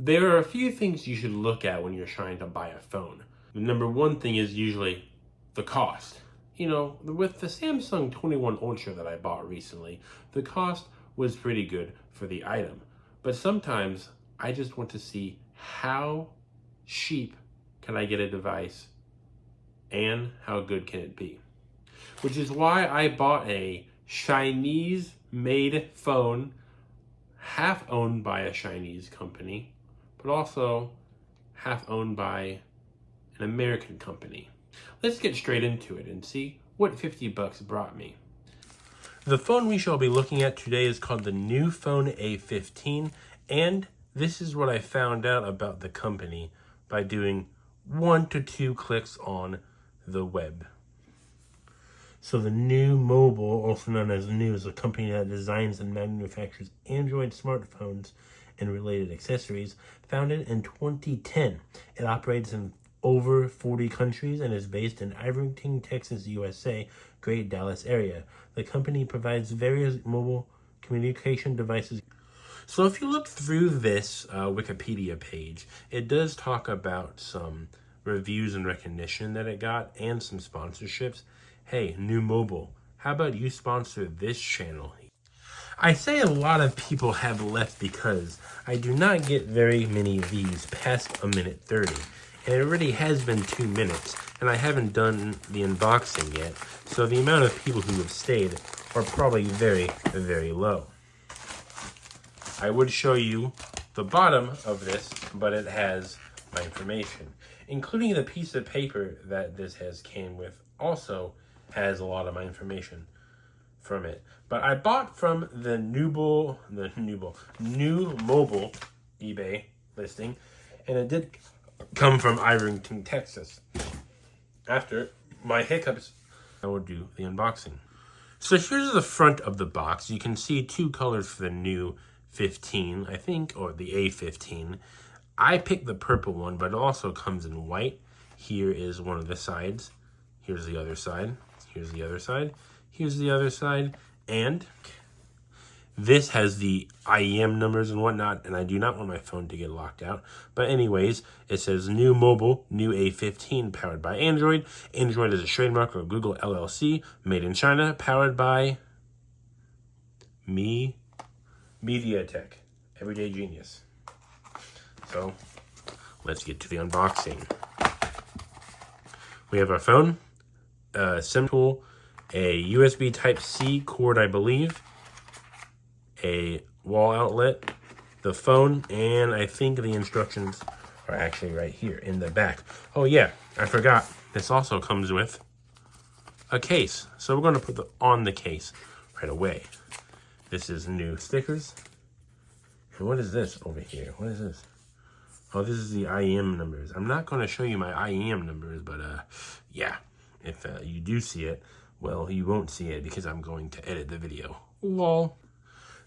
There are a few things you should look at when you're trying to buy a phone. The number one thing is usually the cost. You know, with the Samsung 21 Ultra that I bought recently, the cost was pretty good for the item. But sometimes I just want to see how cheap can I get a device and how good can it be. Which is why I bought a Chinese made phone, half owned by a Chinese company, but also half owned by an American company. Let's get straight into it and see what 50 bucks brought me. The phone we shall be looking at today is called the NUU A15, and this is what I found out about the company by doing 1 to 2 clicks on the web. So the NUU Mobile, also known as NUU, is a company that designs and manufactures Android smartphones and related accessories, founded in 2010. It operates in over 40 countries and is based in Irvington, Texas, USA, Great Dallas area. The company provides various mobile communication devices. So if you look through this Wikipedia page, it does talk about some reviews and recognition that it got and some sponsorships. Hey, NUU Mobile, how about you sponsor this channel? I say a lot of people have left because I do not get very many of these past a minute 30. And it already has been 2 minutes, and I haven't done the unboxing yet, so the amount of people who have stayed are probably very, very low. I would show you the bottom of this, but it has my information, including the piece of paper that this came with also has a lot of my information from it. But I bought from the NUU Mobile eBay listing, and it did come from Irvington, Texas. After my hiccups, I will do the unboxing. So here's the front of the box. You can see 2 colors for the NUU 15, I think, or the A15. I picked the purple one, but it also comes in white. Here is one of the sides. Here's the other side. Here's the other side. Here's the other side. And this has the IEM numbers and whatnot, and I do not want my phone to get locked out. But anyways, it says NUU Mobile, NUU A15, powered by Android. Android is a trademark of Google LLC, made in China, powered by MediaTek, Everyday Genius. So, let's get to the unboxing. We have our phone, a SIM tool, a USB Type-C cord, I believe, a wall outlet, the phone, and I think the instructions are actually right here in the back. Oh yeah, I forgot. This also comes with a case. So we're going to put on the case right away. This is NUU stickers. And what is this over here? What is this? Oh, this is the IEM numbers. I'm not going to show you my IEM numbers, but yeah, if you do see it, well, you won't see it because I'm going to edit the video. Lol.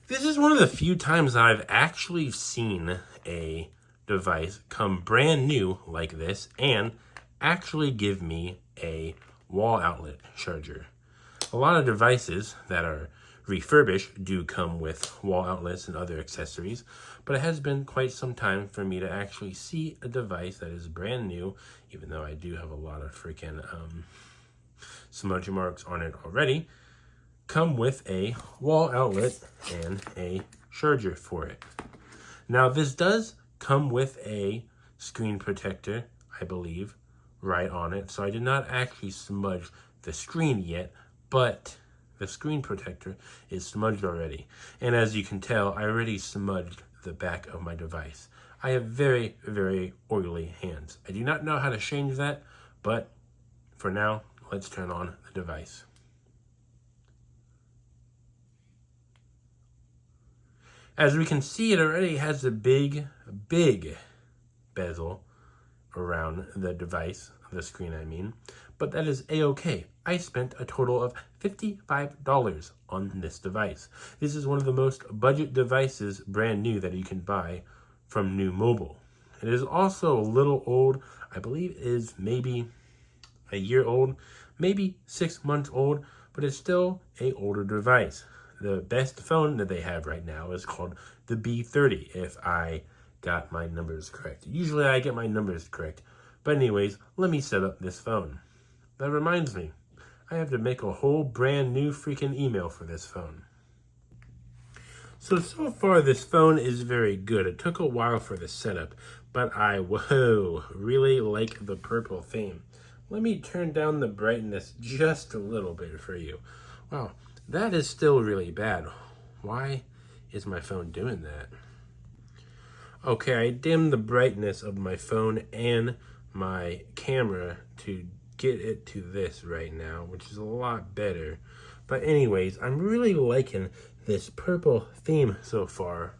This is one of the few times that I've actually seen a device come brand new like this and actually give me a wall outlet charger. A lot of devices that are refurbished do come with wall outlets and other accessories, but it has been quite some time for me to actually see a device that is brand new, even though I do have a lot of freaking smudge marks on it already, come with a wall outlet and a charger for it. Now this does come with a screen protector, I believe, right on it. So I did not actually smudge the screen yet, but the screen protector is smudged already. And as you can tell, I already smudged the back of my device. I have very, very oily hands. I do not know how to change that, but for now, let's turn on the device. As we can see, it already has a big bezel around the device, the screen I mean, but that is a-okay. I spent a total of $55 on this device. This is one of the most budget devices, brand new, that you can buy from NUU Mobile. It is also a little old. I believe it is maybe a year old, maybe 6 months old, but it's still an older device. The best phone that they have right now is called the B30, if I got my numbers correct. Usually I get my numbers correct. But anyways, let me set up this phone. That reminds me, I have to make a whole brand new freaking email for this phone. So far this phone is very good. It took a while for the setup, but I, really like the purple theme. Let me turn down the brightness just a little bit for you. Wow, that is still really bad. Why is my phone doing that? Okay, I dimmed the brightness of my phone and my camera to get it to this right now, which is a lot better. But anyways, I'm really liking this purple theme so far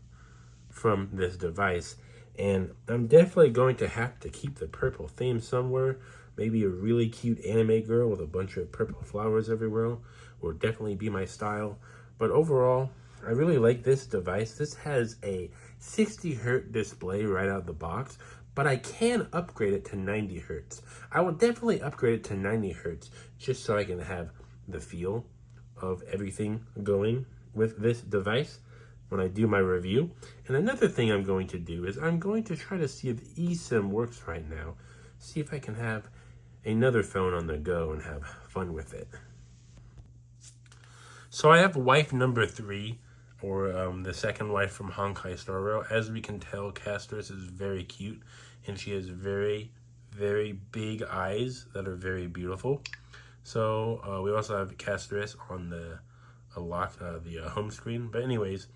from this device, and I'm definitely going to have to keep the purple theme somewhere. Maybe a really cute anime girl with a bunch of purple flowers everywhere will definitely be my style. But overall, I really like this device. This has a 60 hertz display right out of the box, but I can upgrade it to 90 hertz. I will definitely upgrade it to 90 hertz just so I can have the feel of everything going with this device when I do my review. And another thing I'm going to do is I'm going to try to see if eSIM works right now. See if I can have another phone on the go and have fun with it. So I have wife number 3, or the second wife from Honkai Star Rail. As we can tell, Castris is very cute, and she has very, very big eyes that are very beautiful. So we also have Castris on the home screen. But anyways,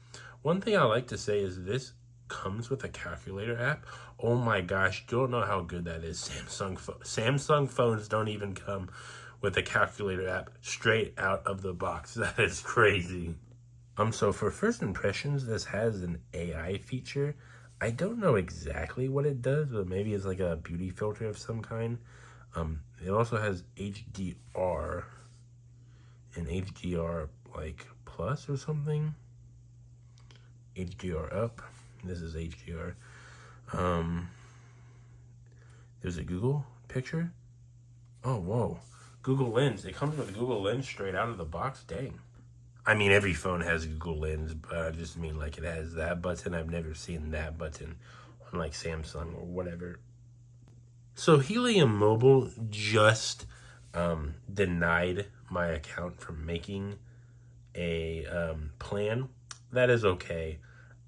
one thing I like to say is this comes with a calculator app. Oh my gosh, you don't know how good that is. Samsung phones don't even come with a calculator app straight out of the box. That is crazy. So for first impressions, this has an AI feature. I don't know exactly what it does, but maybe it's like a beauty filter of some kind. It also has HDR and HDR like plus or something. HDR up. This is HDR. There's a Google picture. Oh, whoa. Google Lens. It comes with Google Lens straight out of the box. Dang. I mean, every phone has Google Lens, but I just mean like it has that button. I've never seen that button on like Samsung or whatever. So Helium Mobile just denied my account from making a plan. That is okay.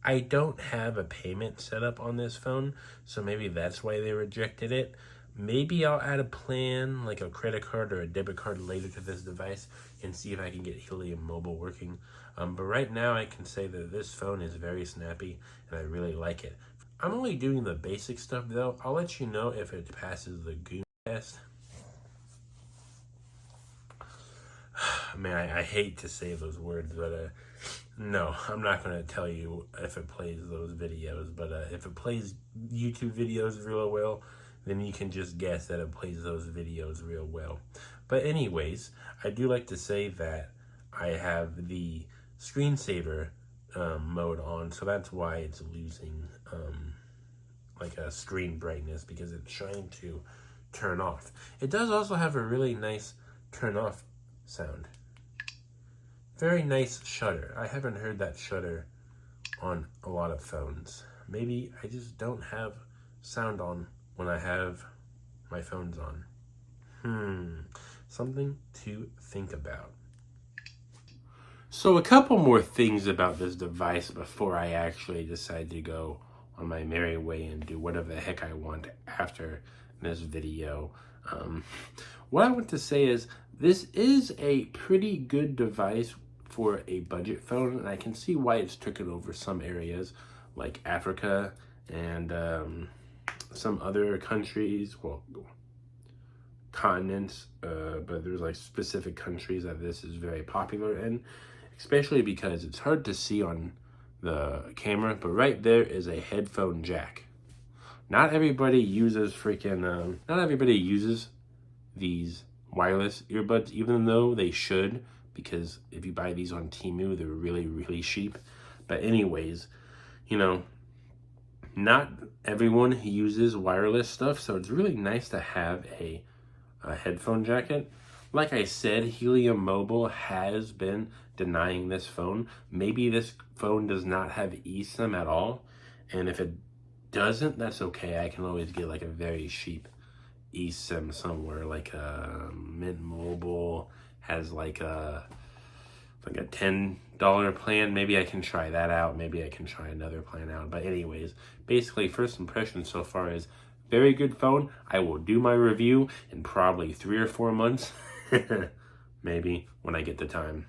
I don't have a payment set up on this phone, so maybe that's why they rejected it. Maybe I'll add a plan, like a credit card or a debit card later to this device and see if I can get Helium Mobile working. But right now I can say that this phone is very snappy and I really like it. I'm only doing the basic stuff though. I'll let you know if it passes the Goon test. Man, I hate to say those words, but no, I'm not going to tell you if it plays those videos. But if it plays YouTube videos real well, then you can just guess that it plays those videos real well. But anyways, I do like to say that I have the screensaver mode on, so that's why it's losing like a screen brightness, because it's trying to turn off. It does also have a really nice turn off sound. Very nice shutter. I haven't heard that shutter on a lot of phones. Maybe I just don't have sound on when I have my phones on. Something to think about. So a couple more things about this device before I actually decide to go on my merry way and do whatever the heck I want after this video. What I want to say is this is a pretty good device for a budget phone, and I can see why it's taken over some areas like Africa and some other countries, well, continents, but there's like specific countries that this is very popular in, especially because it's hard to see on the camera, but right there is a headphone jack. Not everybody uses not everybody uses these wireless earbuds, even though they should, because if you buy these on Temu, they're really, really cheap. But anyways, you know, not everyone uses wireless stuff, so it's really nice to have a headphone jacket. Like I said, Helium Mobile has been denying this phone. Maybe this phone does not have eSIM at all, and if it doesn't, that's okay. I can always get like a very cheap eSIM somewhere, like a Mint Mobile has like a $10 plan. Maybe I can try that out. Maybe I can try another plan out. But anyways, basically first impression so far is very good phone. I will do my review in probably 3 or 4 months, maybe when I get the time.